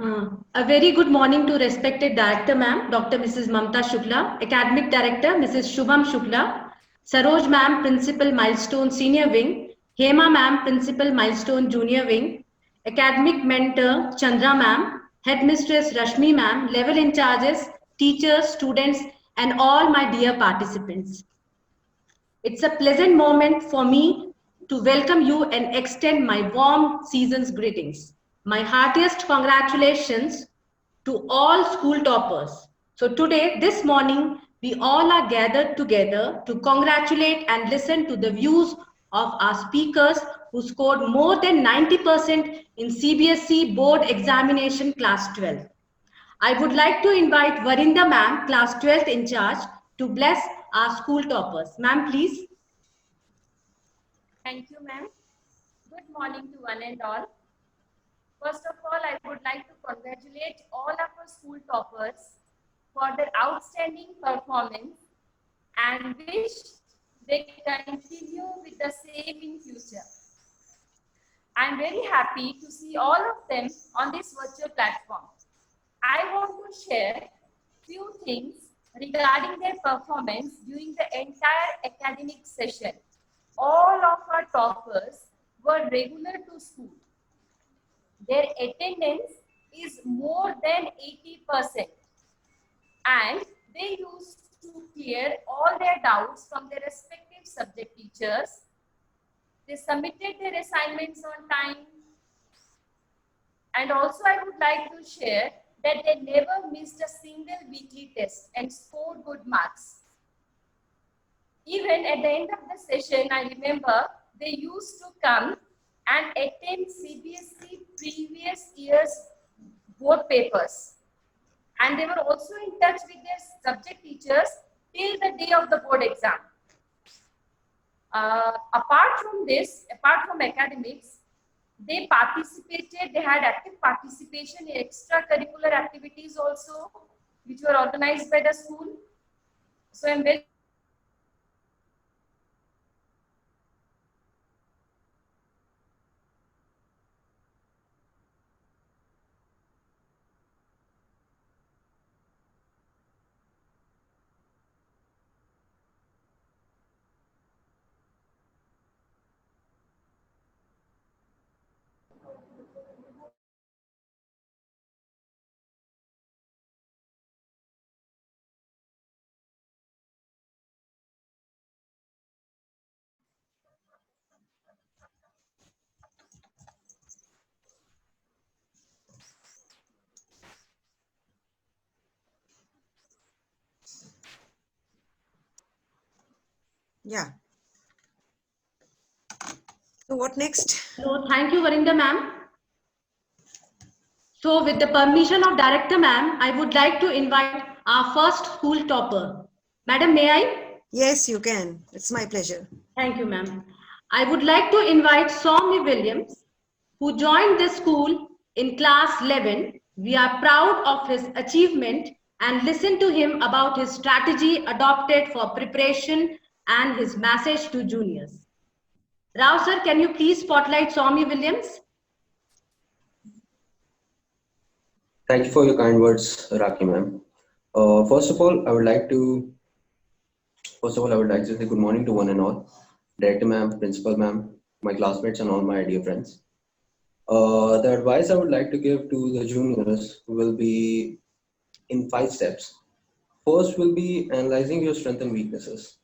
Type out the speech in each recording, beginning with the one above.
A very good morning to respected Director Ma'am, Dr. Mrs. Mamta Shukla, Academic Director Mrs. Shubham Shukla, Saroj Ma'am, Principal Milestone Senior Wing, Hema Ma'am, Principal Milestone Junior Wing, Academic Mentor Chandra Ma'am, Headmistress Rashmi Ma'am, Level in Charges, teachers, students, and all my dear participants. It's a pleasant moment for me to welcome you and extend my warm season's greetings. My heartiest congratulations to all school toppers. So today, this morning, we all are gathered together to congratulate and listen to the views of our speakers who scored more than 90% in CBSE board examination class 12. I would like to invite Varinda ma'am, class 12th in charge, to bless our school toppers. Ma'am, please. Thank you, ma'am. Good morning to one and all. First of all, I would like to congratulate all of our school toppers for their outstanding performance and wish they continue with the same in future. I'm very happy to see all of them on this virtual platform. I want to share few things regarding their performance during the entire academic session. All of our toppers were regular to school. Their attendance is more than 80%, and they used to clear all their doubts from their respective subject teachers. They submitted their assignments on time, and also I would like to share that they never missed a single weekly test and scored good marks. Even at the end of the session, I remember they used to come and attend CBSE previous year's board papers. And they were also in touch with their subject teachers till the day of the board exam. Apart from this, apart from academics, they participated, they had active participation in extracurricular activities also, which were organized by the school. So I'm very Yeah. So what next? So thank you, Varinda ma'am. So with the permission of Director ma'am, I would like to invite our first school topper. Madam, may I? Yes, you can. It's my pleasure. Thank you, ma'am. I would like to invite Somi Williams, who joined the school in class 11. We are proud of his achievement and listen to him about his strategy adopted for preparation and his message to juniors. Rao sir, can you please spotlight Somi Williams? Thank you for your kind words, Raki ma'am. First of all, I would like to say good morning to one and all, Director ma'am, Principal ma'am, my classmates, and all my dear friends. The advice I would like to give to the juniors will be in 5 steps. First will be analyzing your strengths and weaknesses,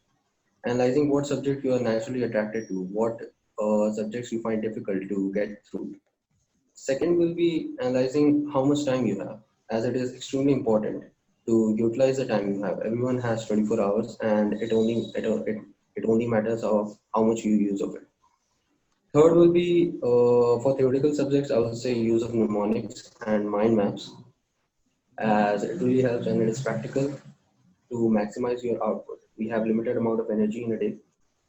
analyzing what subject you are naturally attracted to, what subjects you find difficult to get through. Second will be analyzing how much time you have, as it is extremely important to utilize the time you have. Everyone has 24 hours, and it only matters of how much you use of it. Third will be for theoretical subjects, I would say use of mnemonics and mind maps, as it really helps and it is practical to maximize your output. We have limited amount of energy in a day,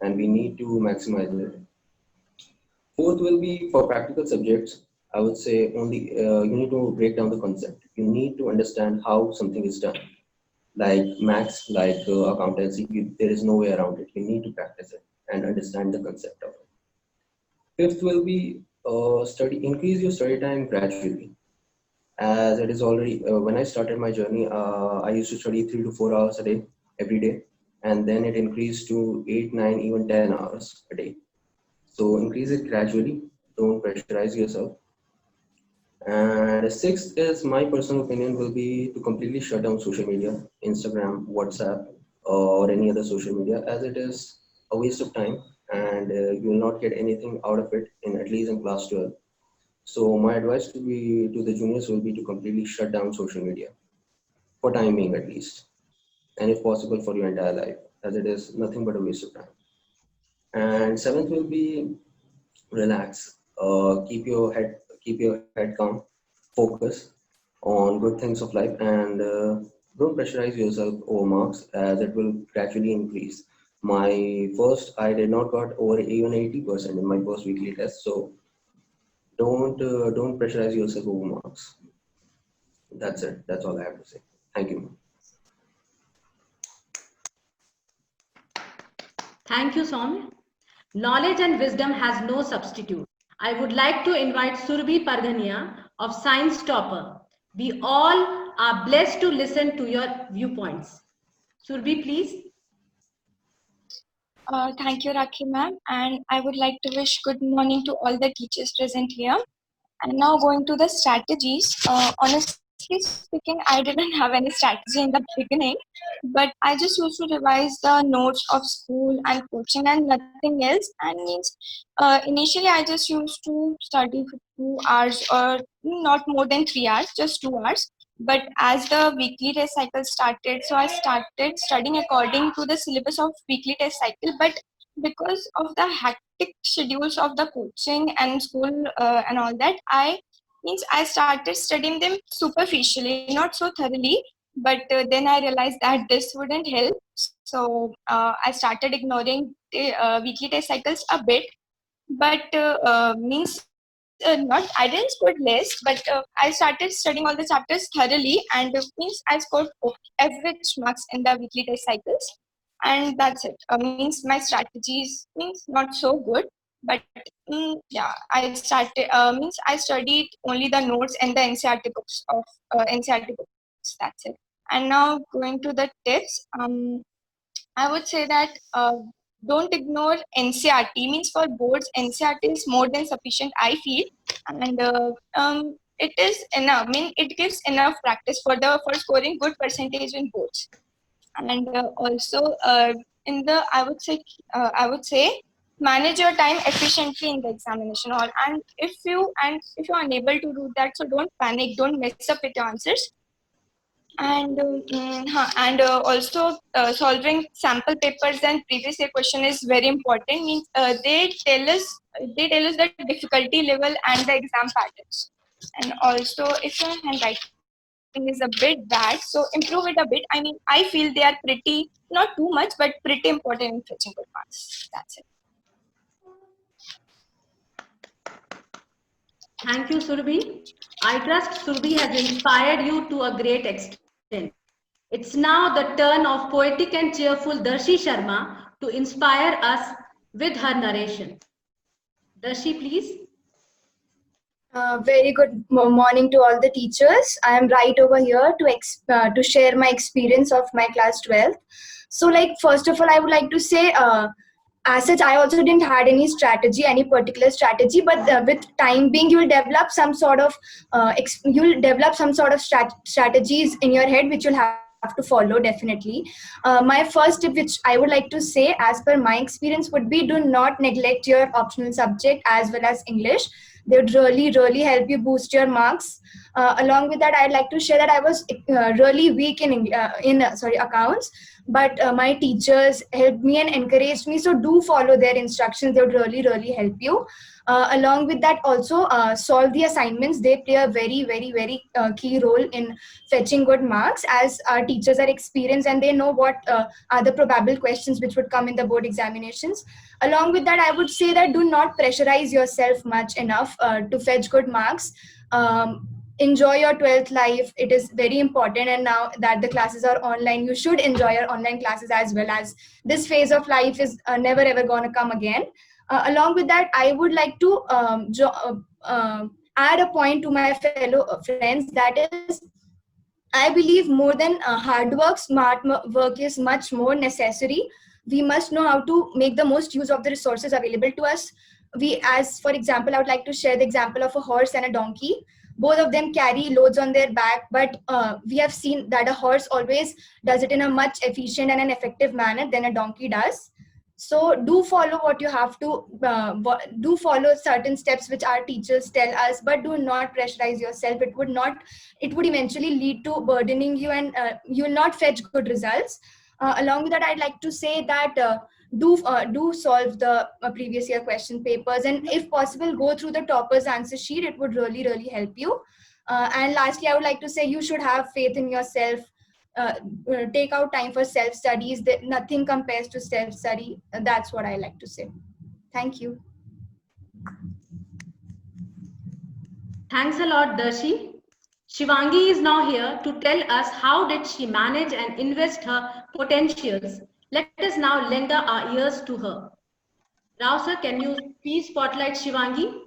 and we need to maximize it. Fourth will be for practical subjects. I would say only you need to break down the concept. You need to understand how something is done. Like maths, like accountancy, there is no way around it. You need to practice it and understand the concept of it. Fifth will be increase your study time gradually. as it is already, when I started my journey, I used to study 3 to 4 hours a day, every day. And then it increased to 8, 9, even 10 hours a day. So increase it gradually. Don't pressurize yourself. And sixth is my personal opinion will be to completely shut down social media, Instagram, WhatsApp, or any other social media, as it is a waste of time and you will not get anything out of it in at least in class 12. So my advice to the juniors will be to completely shut down social media for time being at least, and if possible for your entire life, as it is nothing but a waste of time. And seventh will be relax. Keep your head calm, focus on good things of life, and don't pressurize yourself over marks, as it will gradually increase. My first, I did not got over even 80% in my first weekly test, so don't pressurize yourself over marks. That's it. That's all I have to say. Thank you. Thank you, Soumya. Knowledge and wisdom has no substitute. I would like to invite Surbhi Parghania of Science Topper. We all are blessed to listen to your viewpoints. Surbhi, please. Thank you, Rakhi ma'am. And I would like to wish good morning to all the teachers present here. And now going to the strategies. Honestly speaking, I didn't have any strategy in the beginning, but I just used to revise the notes of school and coaching and nothing else. And means initially I just used to study for 2 hours or not more than 3 hours, just 2 hours. But as the weekly test cycle started, so I started studying according to the syllabus of weekly test cycle. But because of the hectic schedules of the coaching and school and all that, I started studying them superficially, not so thoroughly. But then I realized that this wouldn't help, so I started ignoring the weekly test cycles a bit. But means not I didn't score less, but I started studying all the chapters thoroughly, and means I scored average marks in the weekly test cycles, and that's it. Means my strategies means not so good, but yeah, I started means I studied only the notes and the NCERT books of NCERT books. That's it. And now going to the tips, I would say that don't ignore NCERT. Means for boards, NCERT is more than sufficient, I feel, and it is enough. I mean, it gives enough practice for scoring good percentage in boards. And also in the I would say manage your time efficiently in the examination hall. And if you are unable to do that, so don't panic, don't mess up with your answers. And also solving sample papers and previous year question is very important. Means they tell us the difficulty level and the exam patterns. And also if your handwriting is a bit bad, so improve it a bit. I mean, I feel they are pretty, not too much, but pretty important in fetching good marks. That's it. Thank you, Surbhi. I trust Surbhi has inspired you to a great extent. It's now the turn of poetic and cheerful Darshi Sharma to inspire us with her narration. Darshi, please. Very good morning to all the teachers. I am right over here to share my experience of my class 12th. So first of all, I would like to say, as such, I also didn't had any particular strategy, but with time being, you will develop some sort of strategies in your head, which you'll have to follow definitely. My first tip, which I would like to say as per my experience, would be do not neglect your optional subject as well as English. They would really help you boost your marks. Along with that, I'd like to share that I was really weak in accounts, but my teachers helped me and encouraged me. So do follow their instructions. They would really help you. Along with that, also solve the assignments. They play a very key role in fetching good marks, as our teachers are experienced and they know what are the probable questions which would come in the board examinations. Along with that, I would say that do not pressurize yourself much enough to fetch good marks. Enjoy your 12th life. It is very important, and now that the classes are online, you should enjoy your online classes as well, as this phase of life is never ever going to come again. Along with that, I would like to add a point to my fellow friends, that is, I believe more than hard work, work is much more necessary. We must know how to make the most use of the resources available to us. As for example, I would like to share the example of a horse and a donkey. Both of them carry loads on their back, but we have seen that a horse always does it in a much efficient and an effective manner than a donkey does. So do follow what you have to, do follow certain steps which our teachers tell us, but do not pressurize yourself. It would eventually lead to burdening you, and you will not fetch good results. Along with that, I'd like to say that do solve the previous year question papers, and if possible go through the toppers answer sheet. It would really help you. And lastly, I would like to say you should have faith in yourself. Take out time for self studies. That nothing compares to self study. That's what I like to say. Thank you. Thanks a lot, Darshi. Shivangi is now here to tell us how did she manage and invest her potentials. Let us now lend our ears to her. Rao sir, can you please spotlight Shivangi?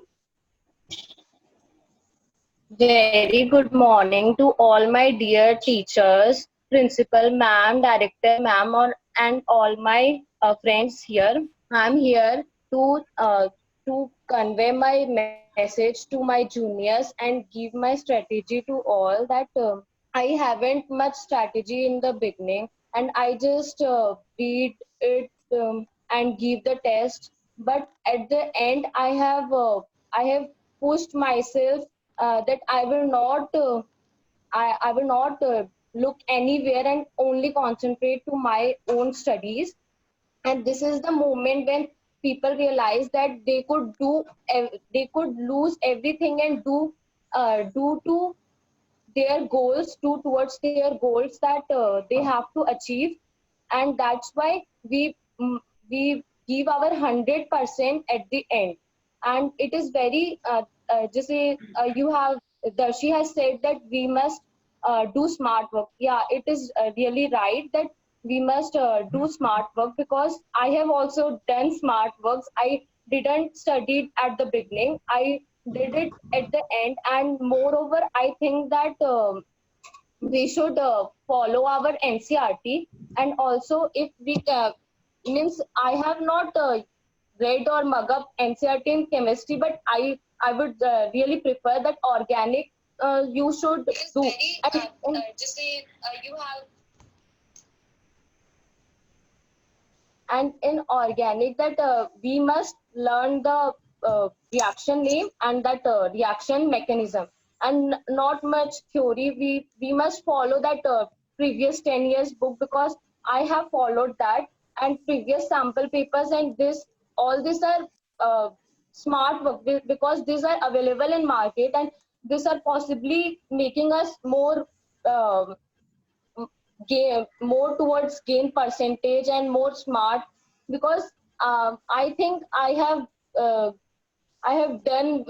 Very good morning to all my dear teachers, principal ma'am, director ma'am, and all my friends here. I'm here to convey my message to my juniors and give my strategy to all that I haven't much strategy in the beginning, and I just read it and give the test. But at the end, I have pushed myself that I will not look anywhere and only concentrate to my own studies. And this is the moment when people realize that they could lose everything and do to their goals, do towards their goals that they have to achieve. And that's why we give our 100% at the end. And it is very just say you have Darshi has said that we must do smart work. Yeah, it is really right that we must do smart work, because I have also done smart works. I didn't study at the beginning, I did it at the end. And moreover, I think that we should follow our NCRT. And also, if we means I have not read or mug up NCRT in chemistry, but I would really prefer that organic you should do. Just say you have. And in organic, that we must learn the reaction name and that reaction mechanism, and not much theory. We must follow that previous 10 years book, because I have followed that, and previous sample papers, and all these are smart work, because these are available in market, and these are possibly making us more gain, more towards gain percentage and more smart. Because I think I have done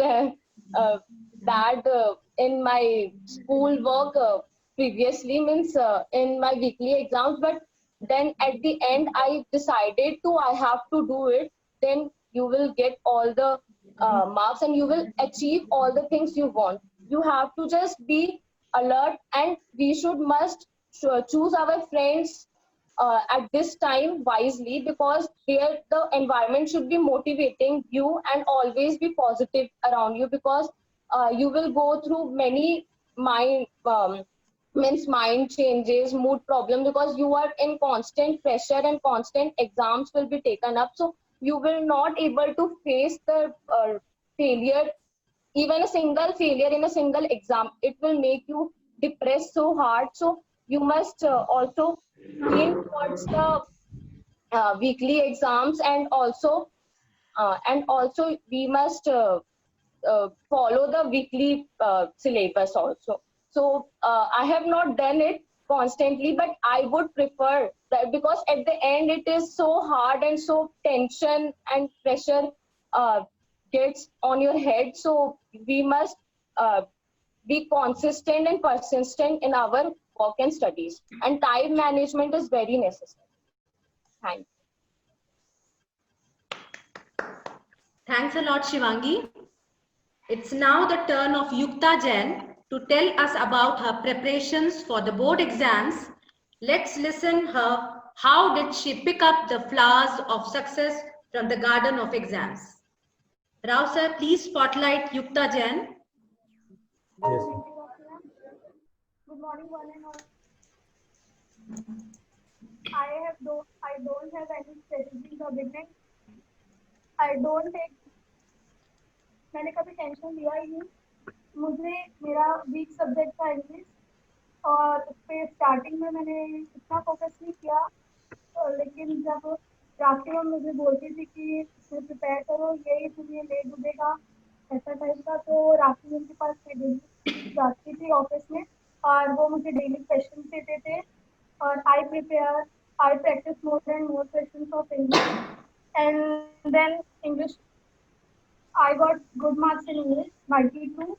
bad in my school work previously, means in my weekly exams. But then at the end, I decided I have to do it. Then you will get all the marks, and you will achieve all the things you want. You have to just be alert, and we must choose our friends at this time wisely, because the environment should be motivating you and always be positive around you. Because you will go through many mind changes, mood problem, because you are in constant pressure and constant exams will be taken up. So you will not able to face the failure. Even a single failure in a single exam, it will make you depressed so hard. So you must also aim towards the weekly exams, and also we must follow the weekly syllabus also. So I have not done it constantly, but I would prefer that, because at the end it is so hard and so tension and pressure gets on your head. So we must be consistent and persistent in our work and studies, and time management is very necessary. Thank you. Thanks a lot, Shivangi. It's now the turn of Yukta Jain to tell us about her preparations for the board exams. Let's listen her. How did she pick up the flowers of success from the garden of exams? Rao sir, please spotlight Yukta Jain. Yes. Good morning, one and all. I don't have any strategy in the beginning. I don't take मैंने कभी tension लिया ही नहीं. मुझे मेरा week subject था English और उस पर स्टार्टिंग में मैंने इतना फोकस नहीं किया. लेकिन जब राखी मैम मुझे बोलती थी कि इसमें प्रिपेयर करो, यही तुम्हें ले डूबेगा ऐसा टाइप का, तो राखी मैम के पास मैं डेली जाती थी ऑफिस में और वो मुझे डेली क्वेश्चन देते थे और I practice more and more questions of English, and then English, I got good marks in English, 92,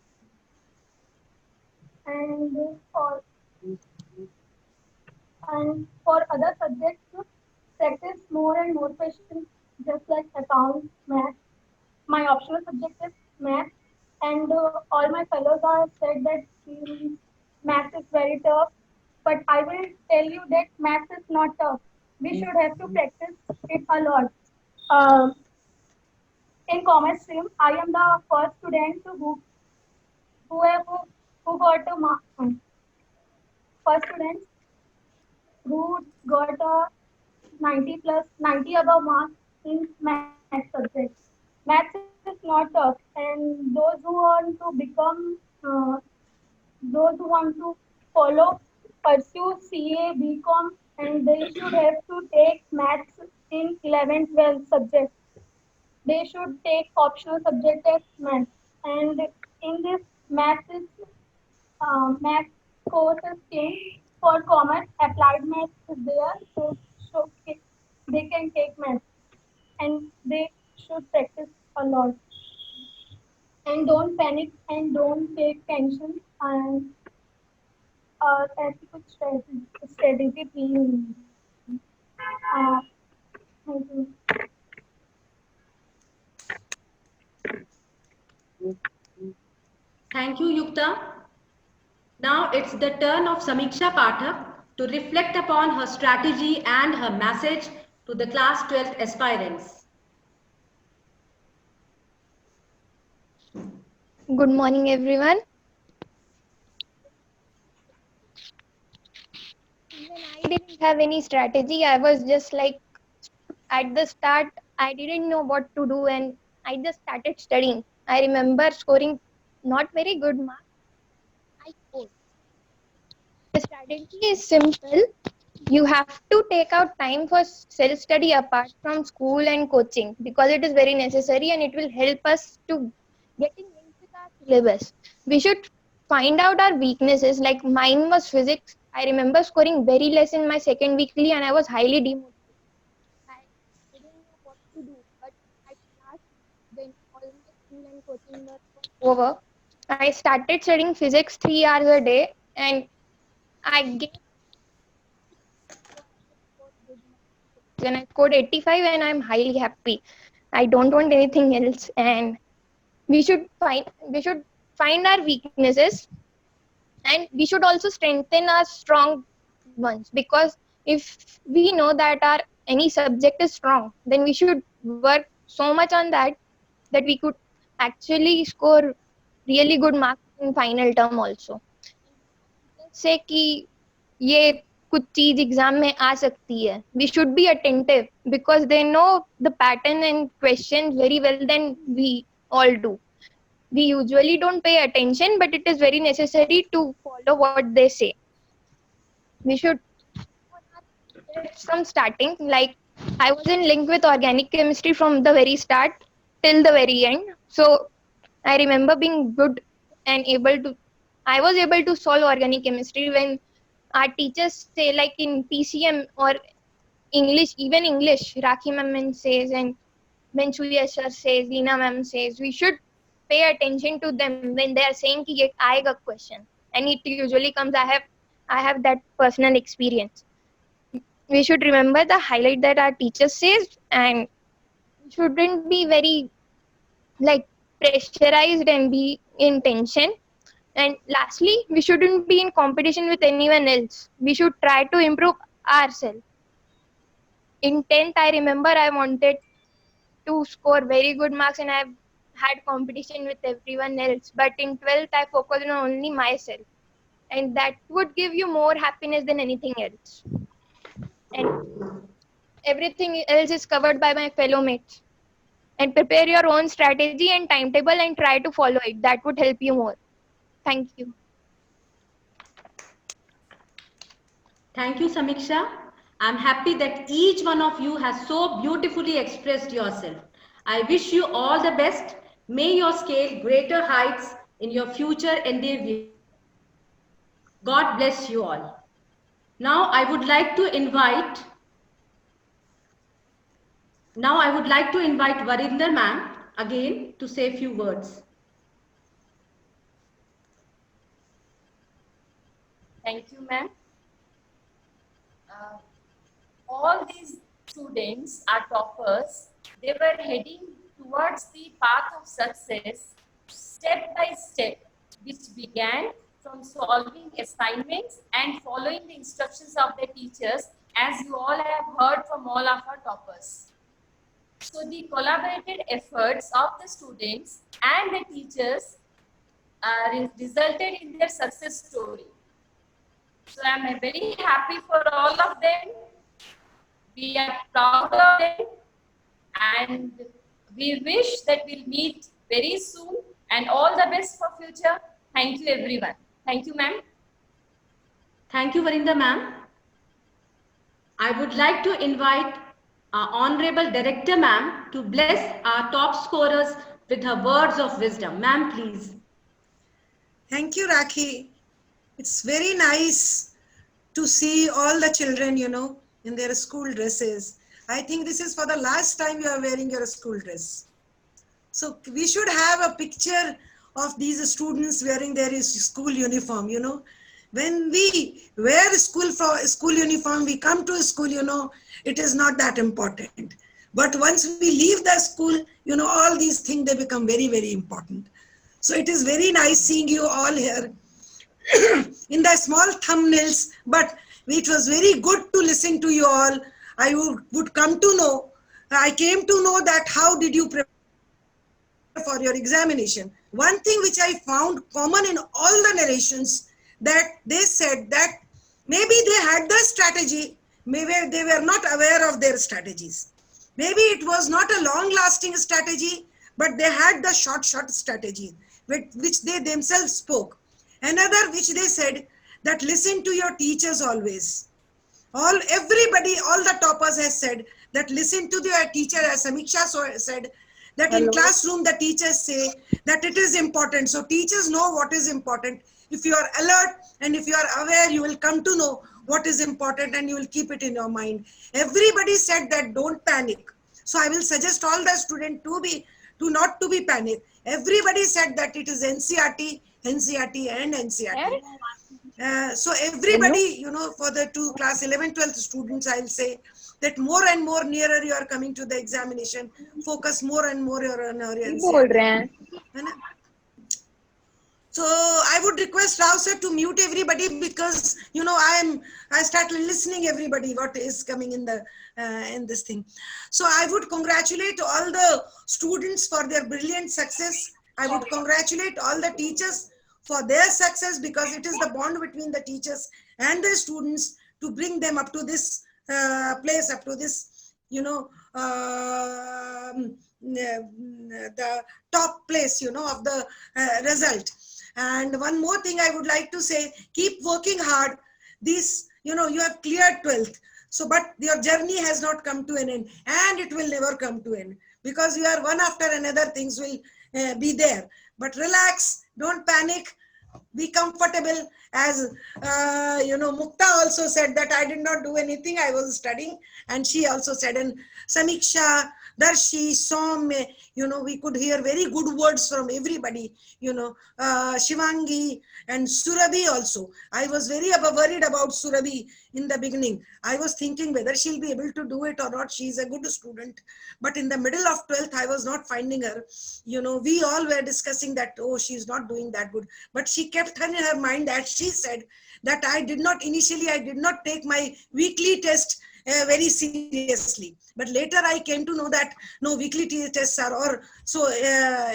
and for other subjects, practice more and more questions, just like accounts, math. My optional subject is math, and all my fellows are said that math is very tough. But I will tell you that math is not tough. We should have to practice it a lot. In commerce stream, I am the first student who got a mark. First student who got a 90 above marks in math subject. Math is not tough, and those who want to pursue CA, BCom, and they should have to take maths in 11th, 12th subject. They should take optional subject as math. And in this math course is changed for commerce. Applied math is there, so they can take math, and they should practice a lot. And don't panic and don't take tension, and ऐसी कुछ strategy थी नहीं. Thank you. Thank you, Yukta. Now it's the turn of Samiksha Pathak to reflect upon her strategy and her message to the class 12th aspirants. Good morning, everyone. Even I didn't have any strategy. I was just like, at the start, I didn't know what to do and I just started studying. I remember scoring not very good marks. I scored. The strategy is simple. You have to take out time for self-study apart from school and coaching because it is very necessary and it will help us to get in line with our syllabus. We should find out our weaknesses. Like mine was physics. I remember scoring very less in my second weekly and I was highly demotivated. I didn't know what to do, but at last, when all my school and coaching were over, I started studying physics 3 hours a day and I gave and I scored 85 and I'm highly happy. I don't want anything else, and we should find our weaknesses and we should also strengthen our strong ones, because if we know that our any subject is strong, then we should work so much on that we could actually score really good marks in final term also. Say कि ये कुछ चीज exam में आ सकती है, we should be attentive because they know the pattern and questions very well than we all do. We usually don't pay attention, but it is very necessary to follow what they say. We should from starting, like I was in link with organic chemistry from the very start till the very end. So I remember being good and I was able to solve organic chemistry when our teachers say, like in PCM or English, even English, Rakhi ma'am says and when Surya sir says, Leena ma'am says, we should pay attention to them when they are saying ki ye aayega question, and it usually comes. I have that personal experience. We should remember the highlight that our teacher says, and shouldn't be very like pressurized and be in tension. And lastly, we shouldn't be in competition with anyone else. We should try to improve ourselves. In 10th, I remember I wanted to score very good marks and I've had competition with everyone else. But in 12th, I focused on only myself. And that would give you more happiness than anything else. And everything else is covered by my fellow mates. And prepare your own strategy and timetable and try to follow it. That would help you more. Thank you. Thank you, Samiksha. I'm happy that each one of you has so beautifully expressed yourself. I wish you all the best. May your scale greater heights in your future endeavor. God bless you all. Now I would like to invite Varinder ma'am again to say a few words. Thank you, ma'am. All these students are toppers. They were heading towards the path of success step by step, which began from solving assignments and following the instructions of the teachers, as you all have heard from all of our toppers. So the collaborated efforts of the students and the teachers resulted in their success story. So I am very happy for all of them. We are proud of them and we wish that we'll meet very soon and all the best for future. Thank you everyone. Thank you, ma'am. Thank you, Varinder ma'am. I would like to invite our Honorable Director ma'am to bless our top scorers with her words of wisdom. Ma'am, please. Thank you, Rakhi. It's very nice to see all the children, in their school dresses. I think this is for the last time you are wearing your school dress. So we should have a picture of these students wearing their school uniform, When we wear school uniform, we come to school, it is not that important. But once we leave the school, all these things, they become very, very important. So it is very nice seeing you all here in the small thumbnails, but it was very good to listen to you all. I would come to know, I came to know that how did you prepare for your examination. One thing which I found common in all the narrations, that they said that maybe they had the strategy, maybe they were not aware of their strategies. Maybe it was not a long-lasting strategy, but they had the short strategy, which they themselves spoke. Another which they said that listen to your teachers always. Everybody, all the toppers has said that listen to their teacher, as Samiksha said, that in classroom the teachers say that it is important. So teachers know what is important. If you are alert and if you are aware, you will come to know what is important and you will keep it in your mind. Everybody said that don't panic. So I will suggest all the students not to be panic. Everybody said that it is NCERT and NCERT. So everybody, for the two class 11, 12 students, I'll say that more and more nearer you are coming to the examination, focus more and more on your NCERT. So I would request Rao sir to mute everybody because, I start listening everybody what is coming in the in this thing. So I would congratulate all the students for their brilliant success. I would congratulate all the teachers for their success, because it is the bond between the teachers and the students to bring them up to this place, up to this, the top place, of the result. And one more thing I would like to say, keep working hard. You have cleared 12th. So, but your journey has not come to an end, and it will never come to an end, because you are one after another things will be there. But relax, don't panic, be comfortable. As Mukta also said that I did not do anything, I was studying, and she also said, and Samiksha, Darshi, Som, we could hear very good words from everybody, Shivangi and Surabhi also. I was very worried about Surabhi in the beginning. I was thinking whether she'll be able to do it or not. She's a good student. But in the middle of 12th, I was not finding her. We all were discussing that, oh, she's not doing that good. But she kept her in her mind, as she said, that I did not take my weekly test very seriously. But later I came to know that no, weekly tests are so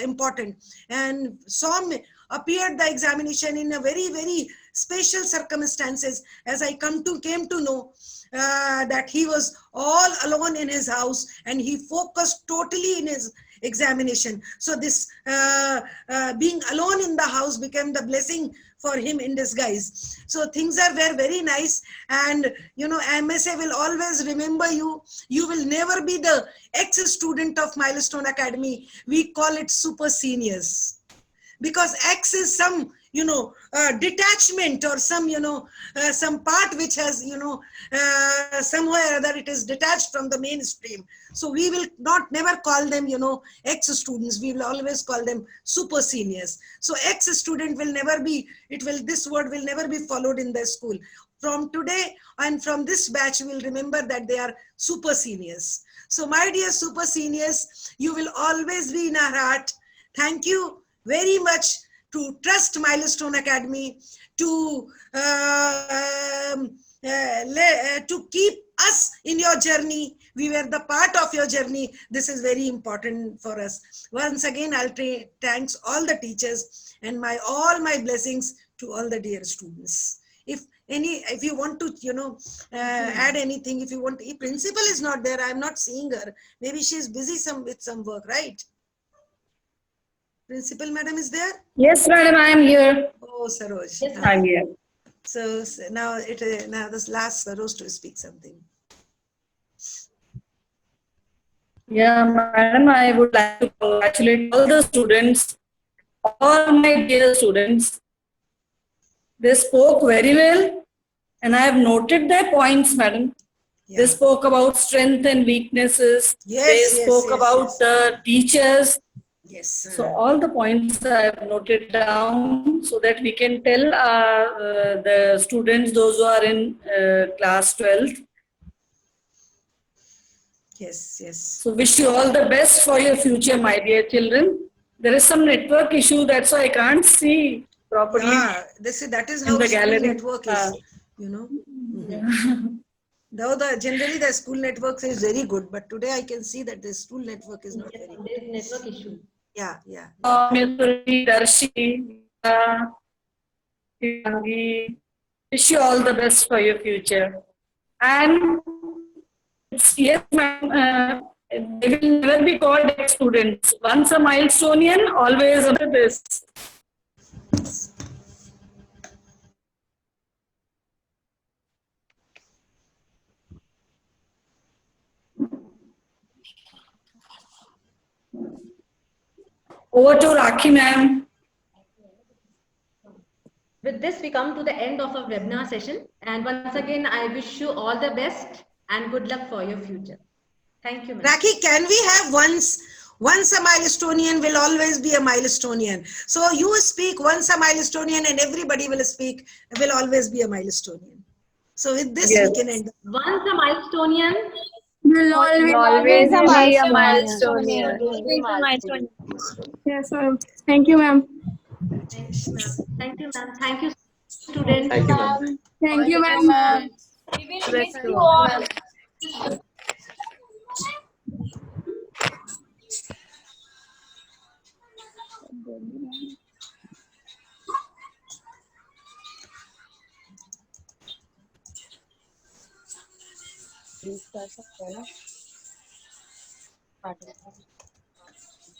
important. And Som appeared the examination in a very, very special circumstances, as I came to know that he was all alone in his house and he focused totally in his examination. So this being alone in the house became the blessing for him in disguise. So things were very nice, and MSA will always remember you. You will never be the ex-student of Milestone Academy. We call it super seniors, because X is some detachment or some some part which has somewhere or other it is detached from the mainstream. So we will never call them ex-students. We will always call them super seniors. So ex-student will never be, this word will never be followed in the school. From today and from this batch, we will remember that they are super seniors. So my dear super seniors, you will always be in our heart. Thank you very much to trust Milestone Academy, to keep us in your journey. We were the part of your journey. This is very important for us. Once again, I'll thanks all the teachers and all my blessings to all the dear students. If you want to, add anything, if principal is not there, I'm not seeing her. Maybe she's busy with some work, right? Principal madam is there? Yes, madam, I am here. Oh, Saroj. Yes, I'm here. So now this last Saroj to speak something. Yeah, madam, I would like to congratulate all the students, all my dear students. They spoke very well, and I have noted their points, madam. Yeah. They spoke about strength and weaknesses. Yes, they spoke about the teachers. Yes. So all the points I have noted down so that we can tell the students, those who are in class 12th. Yes, yes. So wish you all the best for your future, my dear children. There is some network issue, that's why I can't see properly. Yeah, that is how the gallery network is, Mm-hmm. Yeah. Though generally the school network is very good, but today I can see that the school network is not very good. There is network issue. Yeah, yeah. Darshi, wish you all the best for your future. And yes, ma'am, they will never be called ex-students. Once a Milestonian, always a best. Over to Rakhi, ma'am. With this, we come to the end of our webinar session. And once again, I wish you all the best and good luck for your future. Thank you, ma'am. Rakhi, can we have once a Milestonian will always be a Milestonian. So you speak once a Milestonian and everybody will always be a Milestonian. So with this, yes, we can end. Once a Milestonian will always be a Milestonian. Yes, ma'am. Thank you, ma'am. Thanks, ma'am. Thank you, ma'am. Thank you, students. Thank you, ma'am. Thank you, ma'am. We will miss you all.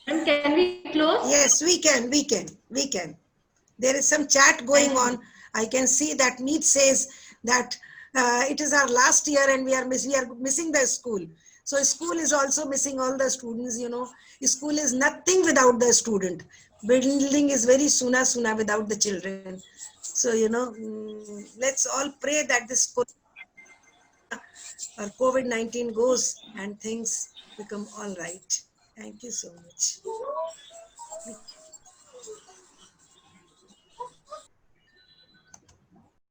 And can we close? Yes, we can. There is some chat going on. I can see that Meet says that it is our last year and we are missing the school. So school is also missing all the students, School is nothing without the student. Building is very suna without the children. So, let's all pray that this school or COVID-19 goes and things become all right. Thank you so much.